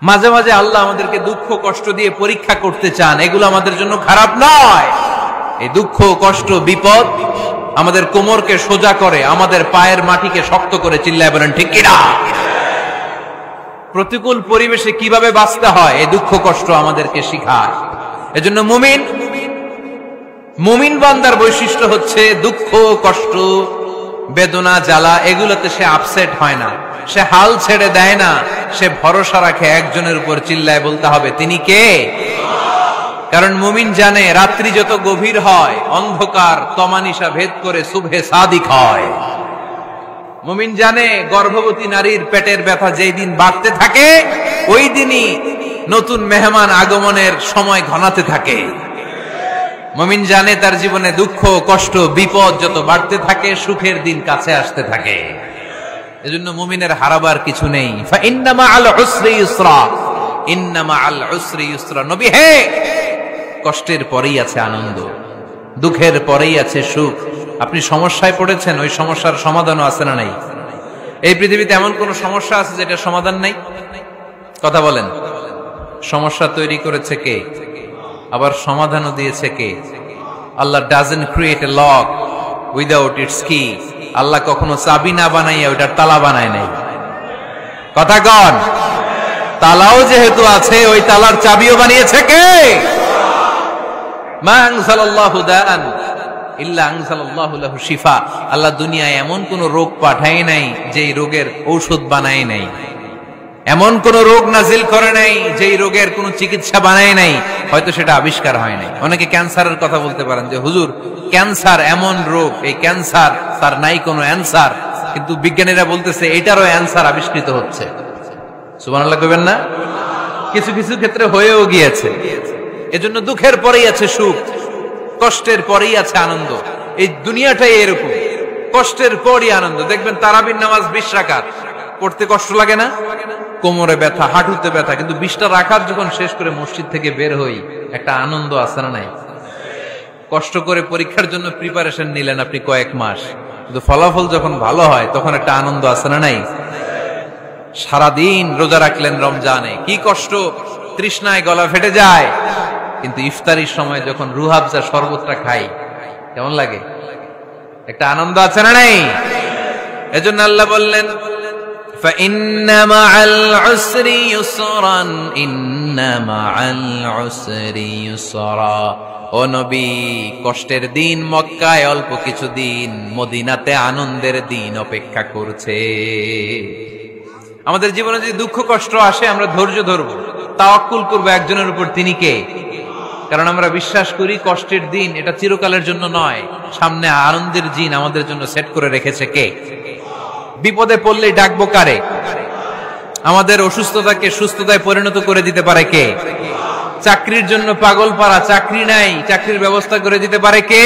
মাঝে মাঝে আল্লাহ আমাদেরকে দুঃখ কষ্ট দিয়ে পরীক্ষা করতে চান, এগুলো আমাদের জন্য খারাপ নয়। এই দুঃখ কষ্ট বিপদ আমাদের কোমরকে সোজা করে, আমাদের পায়ের মাটিকে শক্ত করে, চিল্লায় বলেন ঠিক কিনা? প্রতিকূল পরিবেশে কিভাবে বাঁচতে হয় এই দুঃখ কষ্ট আমাদেরকে শিখায়। এজন্য মুমিন বান্দার বৈশিষ্ট্য হচ্ছে দুঃখ কষ্ট বেদনা জ্বালা এগুলোতে সে আপসেট হয় না, সে হাল ছেড়ে দেয় না, সে ভরসা রাখে একজনের উপর, চিল্লায় বলতে হবে তিনি কে? কারণ মুমিন জানে রাত্রি যত গভীর হয় অন্ধকার তমানিসা ভেদ করে সুবহে সাদিক হয়। মুমিন জানে গর্ভবতী নারীর পেটের ব্যথা যেই দিন বাড়তে থাকে ওই দিনই নতুন মেহমান আগমনের সময় ঘনাতে থাকে। মুমিন জানে তার জীবনে দুঃখ কষ্ট বিপদ যত বাড়তে থাকে সুখের দিন কাছে আসতে থাকে। এজন্য মুমিনের হারাবার কিছু নেই। ফাইন্না মাআল উসরি ইউসরা, ইন্না মাআল উসরি ইউসরা। নবী হে, কষ্টের পরেই আছে আনন্দ, দুঃখের পরেই আছে সুখ। আপনি সমস্যায় পড়েছেন, ওই সমস্যার সমাধানও আছে না নাই? এই পৃথিবীতে এমন কোন সমস্যা আছে যেটা সমাধান নাই? কথা বলেন। সমস্যা তৈরি করেছে কে? আবার সমাধানও দিয়েছে কে? Allah doesn't create a lock without its key. আল্লাহ কখনো চাবি না বানাইয়া ওইটার তালা বানায় নাই। কথা কন। তালাও যেহেতু আছে ওই তালার চাবিও বানিয়েছে কে? মা আনজালাল্লাহু দাআন ইল্লা আনজালাল্লাহু লাহু শিফা। আল্লাহ দুনিয়ায় এমন কোন রোগ পাঠায় নাই যেই রোগের ঔষধ বানায় নাই, এমন কোন রোগ নাজিল করে নাই যেই রোগের কোন চিকিৎসা বানায় নাই, হয়তো সেটা আবিষ্কার হয় নাই। অনেকে ক্যান্সারের কথা বলতে পারেন যে হুজুর ক্যান্সার এমন রোগ, এই ক্যান্সার তার নাই কোনো অ্যান্সার, কিন্তু বিজ্ঞানীরা বলতেছে এটারও অ্যান্সার আবিষ্কৃত হচ্ছে। সুবহানাল্লাহ কইবেন না? কিছু কিছু ক্ষেত্রে হয়েও গিয়েছে। এজন্য দুঃখের পরেই আছে সুখ, কষ্টের পরেই আছে আনন্দ। এই দুনিয়াটাই এরকম, কষ্টের পরই আনন্দ। দেখবেন তারাবির নামাজ 20 রাকাত পড়তে কষ্ট লাগে না? কোমরে ব্যথা, হাঁটুতে ব্যথা, কিন্তু 20টা রাকাত যখন শেষ করে মসজিদ থেকে বের হই একটা আনন্দ আছে না নাই? কষ্ট করে পরীক্ষার জন্য প্রিপারেশন নিলেন আপনি কয়েক মাস, কিন্তু ফলাফল যখন ভালো হয় তখন একটা আনন্দ আছে না নাই? সারাদিন রোজা রাখলেন রমজানে, কি কষ্ট, তৃষ্ণায় গলা ফেটে যায়, কিন্তু ইফতারির সময় যখন রুহাবজা শরবতটা খাই কেমন লাগে? একটা আনন্দ আছে না নাই? এজন্য আল্লাহ বললেন ফাইন্না মাআল উসরি ইউসরান, ইন্না মাআল উসরি ইউসরা। ও নবী, কষ্টের দিন মক্কায় অল্প কিছু দিন, মদিনাতে আনন্দের দিন অপেক্ষা করছে। আমাদের জীবনে যদি দুঃখ কষ্ট আসে আমরা ধৈর্য ধরবো, তাওয়াক্কুল করবো একজনের উপর, তিনি কে? কারণ আমরা বিশ্বাস করি কষ্টের দিন এটা চিরকালের জন্য নয়, সামনে আনন্দের দিন আমাদের জন্য সেট করে রেখেছে কে? বিপদে পড়লে ডাকবো কারে? আমাদের অসুস্থতাকে সুস্থতায় পরিণত করে দিতে পারে কে? চাকরির জন্য পাগল পারা, চাকরি নাই, চাকরির ব্যবস্থা করে দিতে পারে কে?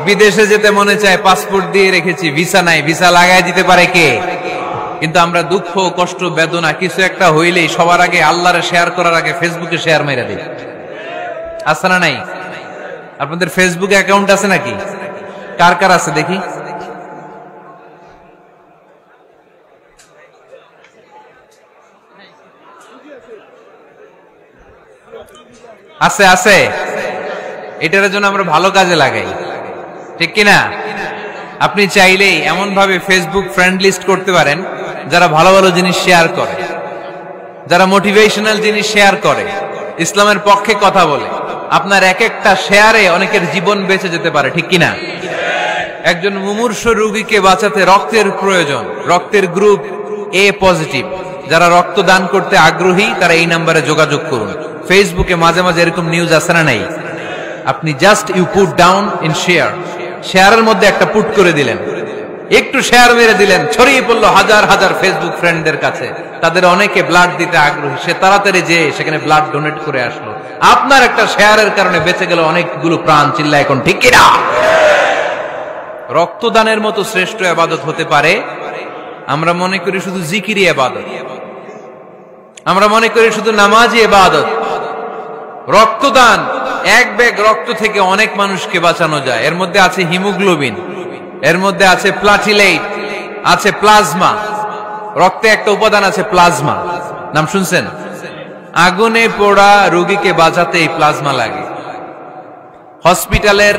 বিদেশে যেতে মনে চায়, পাসপোর্ট দিয়ে রেখেছি, ভিসা নাই, ভিসা লাগায় দিতে পারে কে? কিন্তু আমরা দুঃখ কষ্ট বেদনা কিছু একটা হইলেই সবার আগে আল্লাহরে শেয়ার করার আগে ফেসবুকে শেয়ার মেরে দিই। আছে না নাই? আপনাদের ফেসবুকে অ্যাকাউন্ট আছে নাকি? কার কার আছে দেখি? আছে আছে। এটার জন্য আমরা ভালো কাজে লাগাই, ঠিক কিনা? আপনি চাইলেই এমন ভাবে ফেসবুক ফ্রেন্ড লিস্ট করতে পারেন যারা ভালো ভালো জিনিস শেয়ার করে, যারা মোটিভেশনাল জিনিস শেয়ার করে, ইসলামের পক্ষে কথা বলে। আপনার এক একটা শেয়ারে অনেকের জীবন বেঁচে যেতে পারে, ঠিক কিনা? একজন মুমূর্ষু রোগীকে বাঁচাতে রক্তের প্রয়োজন, রক্তের গ্রুপ এ পজিটিভ। যারা রক্ত দান করতে আগ্রহী তারা এই নাম্বারে যোগাযোগ করুন। ফেসবুকে মাঝে মাঝে এরকম নিউজ আসে না নাই? আপনি just you put down in share, শেয়ারের মধ্যে একটা পুট করে দিলেন, একটু শেয়ার মেরে দিলেন, ছড়িয়ে পড়লো হাজার হাজার ফেসবুক ফ্রেন্ডদের কাছে। তাদের অনেকে ব্লাড দিতে আগ্রহী, সে তাড়াতাড়ি যেয়ে সেখানে ব্লাড ডোনেট করে আসলো। আপনার একটা শেয়ারের কারণে বেঁচে গেল অনেকগুলো প্রাণ, চিল্লা এখন ঠিক কিনা? রক্তদানের মতো শ্রেষ্ঠ ইবাদত হতে পারে? আমরা মনে করি শুধু জিকিরি ইবাদত, আমরা মনে করি শুধু নামাজি ইবাদত। রক্তদান, এক ব্যাগ রক্ত থেকে অনেক মানুষকে বাঁচানো যায়। এর মধ্যে আছে হিমোগ্লোবিন, এর মধ্যে আছে প্লাটিলেট, আছে প্লাজমা। রক্তে একটা উপাদান আছে প্লাজমা। নাম শুনছেন? আগুনে পোড়া রোগীকে বাঁচাতে এই প্লাজমা লাগে। হসপিটালের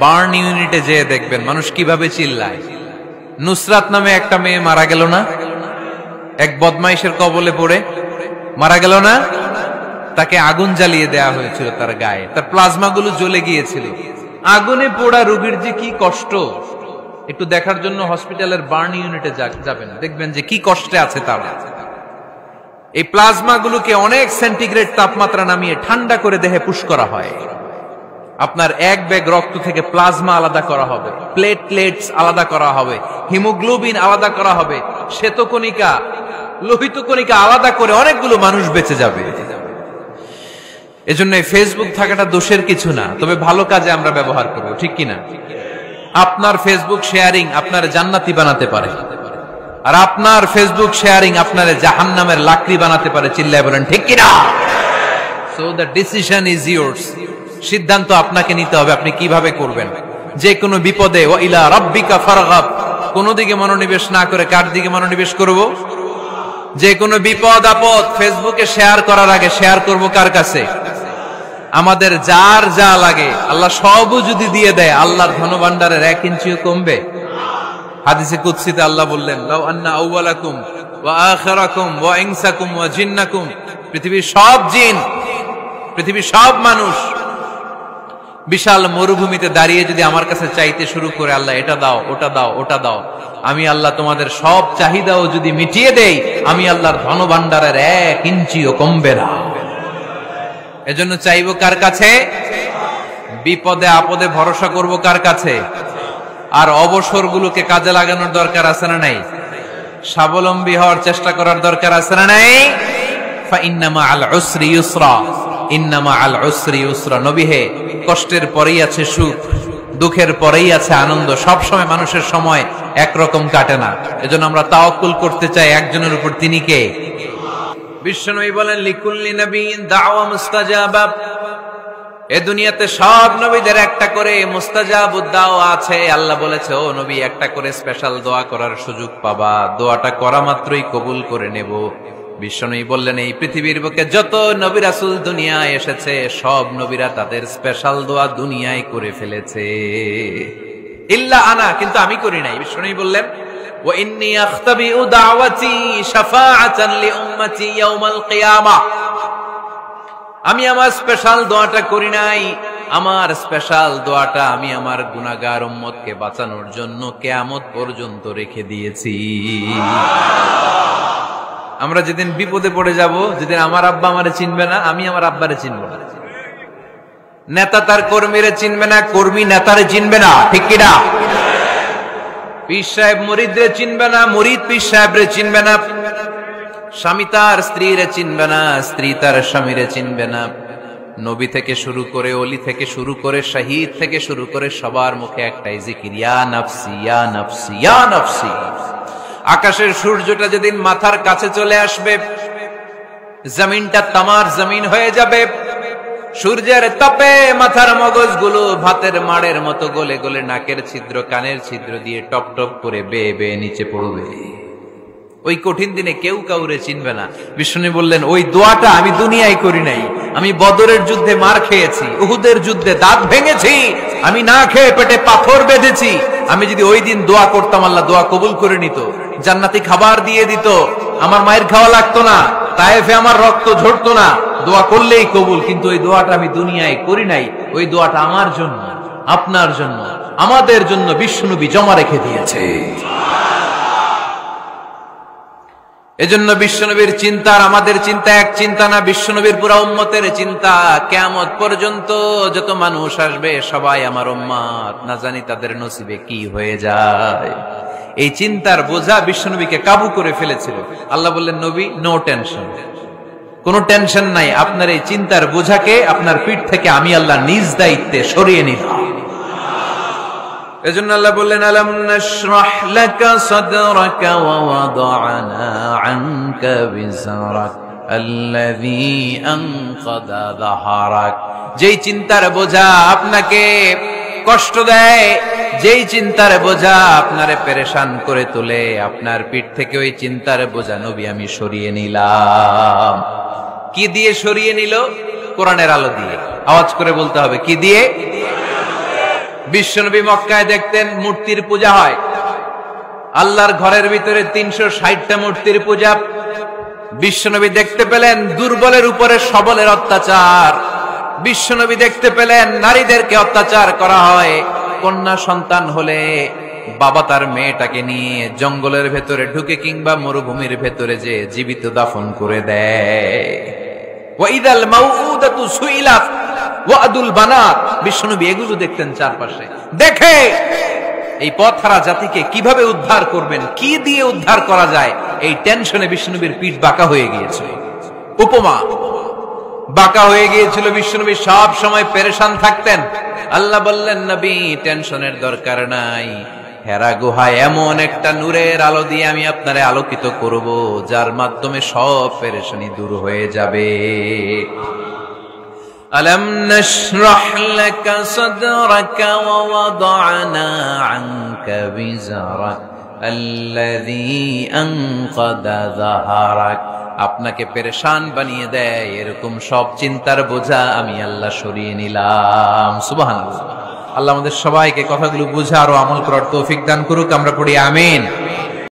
বার্ন ইউনিটে যেয়ে দেখবেন মানুষ কিভাবে চিল্লায়। নুসরাত নামে একটা মেয়ে মারা গেল না, এক বদমাইশের কবলে পড়ে মারা গেল না? তাকে আগুন জ্বালিয়ে দেয়া হয়েছিল তার গায়ে, তার প্লাজমা গুলো জ্বলে গিয়েছিল। আগুনে পোড়া রোগীর যে কি কষ্ট, একটু দেখার জন্য হসপিটালের বার্ন ইউনিটে যাবেন, দেখবেন যে কি কষ্টে আছে তারা। এই প্লাজমা গুলোকে অনেক সেন্টিগ্রেড তাপমাত্রা নামিয়ে ঠান্ডা করে দেহে পুশ করা হয়। আপনার এক ব্যাগ রক্ত থেকে প্লাজমা আলাদা করা হবে, প্লেটলেটস আলাদা করা হবে, হিমোগ্লোবিন আলাদা করা হবে, শ্বেতকণিকা, লোহিত কণিকা আলাদা করে অনেকগুলো মানুষ বেঁচে যাবে। এজন্য ফেসবুক থাকাটা দোষের কিছু না, তবে ভালো কাজে আমরা ব্যবহার করব, ঠিক কিনা? আপনার ফেসবুক শেয়ারিং আপনার জান্নাতি বানাতে পারে, আর আপনার ফেসবুক শেয়ারিং আপনার জাহান্নামের লাকড়ি বানাতে পারে। চিল্লায় বলেন ঠিক কিনা? So the decision is yours. সিদ্ধান্ত আপনাকে নিতে হবে, আপনি কিভাবে করবেন। যে কোনো বিপদে ওয়া ইলা রাব্বিকা ফারগাব, কোন দিকে মনোনিবেশ না করে কার দিকে মনোনিবেশ করব? যে কোনো বিপদ আপদ ফেসবুকে শেয়ার করার আগে শেয়ার করব কার কাছে? আমাদের যার যা লাগে আল্লাহ সবও যদি দিয়ে দেয়, আল্লাহর ধনভাণ্ডারের 1 ইঞ্চিও কমবে? হাদিসে কুদসিতে আল্লাহ বললেন, লাউ আন্না আউওয়ালাকুম ওয়া আখিরাকুম ওয়া ইনসাকুম ওয়া জিন্নাকুম, পৃথিবীর সব জিন, পৃথিবীর সব মানুষ বিশাল মরুভূমিতে দাঁড়িয়ে যদি আমার কাছে চাইতে শুরু করে, আল্লাহ এটা দাও, ওটা দাও, ওটা দাও, আমি আল্লাহ তোমাদের সব চাহিদাও যদি মিটিয়ে দেই, আমি আল্লাহর ধনভাণ্ডারের 1 ইঞ্চিও কমবে না। এজন্য চাইবো কার কাছে? বিপদে আপদে ভরসা করব কার কাছে? আর অবসরগুলোকে কাজে লাগানোর দরকার আছে না নাই? স্বাবলম্বী হওয়ার চেষ্টা করার দরকার আছে না নাই? ফা ইন্নামা আল উসরি ইউসরা, ইন্নামা আল উসরি ইউসরা। নবী হে, কষ্টের পরেই আছে সুখ, দুঃখের পরেই আছে আনন্দ। সব সময় মানুষের সময় একরকম কাটে না। এজন্য আমরা তাওয়াক্কুল করতে চাই একজনের উপর, তিনি কে? বিশ্বনবী বলেন, লিকুল্লি নবিয়্যিন দাওয়া মুস্তাজাবা। এই দুনিয়াতে সব নবীদের একটা করে মুস্তাজাবুদ দাওয়া আছে। আল্লাহ বলেছে, ও নবী, একটা করে স্পেশাল দোয়া করার সুযোগ পাবা, দোয়াটা করা মাত্রই কবুল করে নেব। বিশ্বনবী বললেন, এই পৃথিবীর বুকে যত নবী রাসূল দুনিয়ায় এসেছে, সব নবীরা তাদের স্পেশাল দোয়া দুনিয়ায় করে ফেলেছে, ইল্লা আনা, কিন্তু আমি করি নাই। বিশ্বনবী বললেন, ওয়া ইন্নী আখতাবিউ দাওয়াতি শাফাআতান লিউম্মতি ইয়াউমাল কিয়ামাহ। আমি আমার স্পেশাল দোয়াটা করি নাই, আমার স্পেশাল দোয়াটা আমি আমার গুনাহগার উম্মতকে বাঁচানোর জন্য কিয়ামত পর্যন্ত রেখে দিয়েছি। আমরা যেদিন বিপদে পড়ে যাব, যেদিন আমার আব্বা আমারে চিনবে না, আমি আমার আব্বারে চিনব না, নেতা তার কর্মীরে চিনবে না, কর্মী নেতারে চিনবে না, ঠিক কিনা? পীর সাহেব মুরিদরে চিনবে না, মুরিদ পীর সাহেবরে চিনবে না, স্বামী তার স্ত্রীরে চিনবে না, স্ত্রী তার স্বামীরে চিনবে না। নবী থেকে শুরু করে, অলি থেকে শুরু করে, শহীদ থেকে শুরু করে, সবার মুখে একটাই জিকির, ইয়া নাফসি ইয়া নাফসি ইয়া নাফসি। আকাশের সূর্যটা যেদিন মাথার কাছে চলে আসবে, জমিনটা তামার জমিন হয়ে যাবে, সূর্যের তাপে মাথার মগজগুলো ভাতের মাড়ের মতো গলে গলে নাকের ছিদ্র কানের ছিদ্র দিয়ে টপ টপ করে বেয়ে বেয়ে নিচে পড়বে। ওই কঠিন দিনে কেউ কাউরে চিনবে না। বিষ্ণু বললেন, ওই দোয়াটা আমি দুনিয়ায় করি নাই, আমি বদরের যুদ্ধে মার খেয়েছি, উহুদের যুদ্ধে দাঁত ভেঙেছি, আমি না খেয়ে পেটে পাথর বেঁধেছি। আমি যদি ওই দিন দোয়া করতাম, আল্লাহ দোয়া কবুল করে নিত, জান্নাতি খাবার দিয়ে দিত, আমার মায়ের খাওয়া লাগতো না, তায়েফে আমার রক্ত ঝরতো না, দোয়া করলেই কবুল। কিন্তু ওই দোয়াটা আমি দুনিয়ায় করি নাই, ওই দোয়াটা আমার জন্য, আপনার জন্য, আমাদের জন্য বিশ্বনবী জমা রেখে দিয়েছে। এজন্য বিশ্বনবীর চিন্তা আর আমাদের চিন্তা এক চিন্তা না, বিশ্বনবীর পুরা উম্মতের চিন্তা। কিয়ামত পর্যন্ত যত মানুষ আসবে সবাই আমার উম্মত, না জানি তাদের নসিবে কি হয়ে যায়। এই চিন্তার বোঝা বিশ্বনবীকে কাবু করে ফেলেছিল। আল্লাহ বললেন, নবী, নো টেনশন, কোনো টেনশন নাই, আপনার এই চিন্তার বোঝাকে আপনার পিঠ থেকে আমি আল্লাহ নিজ দায়িত্বে সরিয়ে নিলাম। এজন্য আল্লাহ বললেন, আলাম নাশরাহ লাকা সাদরাকা ওয়া ওয়াদা'না আনকা বিজরাক আল্লাযী আনকাদা যাহরাক। যেই চিন্তার বোঝা আপনাকে কষ্ট দেয়, যেই চিন্তার বোঝা আপনারে পেরেশান করে তোলে, আপনার পিঠ থেকে ওই চিন্তার বোঝা নবী আমি সরিয়ে নিলাম। কি দিয়ে সরিয়ে নিল? কোরআনের আলো দিয়ে। আওয়াজ করে বলতে হবে, কি দিয়ে? বিশ্বনবী মক্কায় দেখতেন মূর্তির পূজা হয়, আল্লাহর ঘরের ভিতরে 360টা মূর্তির পূজা। বিশ্বনবী দেখতে পেলেন দুর্বলের উপরে সবলের অত্যাচার। বিশ্বনবী দেখতে পেলেন নারীদেরকে অত্যাচার করা হয়। কন্যা সন্তান হলে বাবা তার মেয়েটাকে নিয়ে জঙ্গলের ভেতরে ঢুকে কিংবা মরুভূমির ভেতরে যে জীবিত দাফন করে দেয়। ওয়াইদাল মাউউদাতু সুইলাত ওয়াদুল বানাত। বিশ্বনবী এগুলো দেখতেন চারপাশে। দেখে এই পথহারা জাতিকে কিভাবে উদ্ধার করবেন, কি দিয়ে উদ্ধার করা যায়, এই টেনশনে বিশ্বনবীর পিঠ বাঁকা হয়ে গিয়েছিল। উপমা বাঁকা হয়ে গিয়েছিল। বিশ্বনবী সব সময় পেরেশান থাকতেন। আল্লাহ বললেন, নবী টেনশনের দরকার নাই, হেরা গুহায় এমন একটা নূরের আলো দিয়ে আমি আপনারে আলোকিত করব, যার মাধ্যমে সব পেরেশানি দূর হয়ে যাবে। ألم نشرح لك صدرك ووضعنا عنك وزرك الذي أنقض ظهرك। আপনাকে পেরেশান বানিয়ে দেয় এরকম সব চিন্তার বোঝা আমি আল্লাহ সরিয়ে নিলাম। সুবহানাল্লাহ। আল্লাহ আমাদের সবাইকে কথাগুলো বুঝার ও আমল করার তৌফিক দান করুক। আমরা পড়ি আমিন।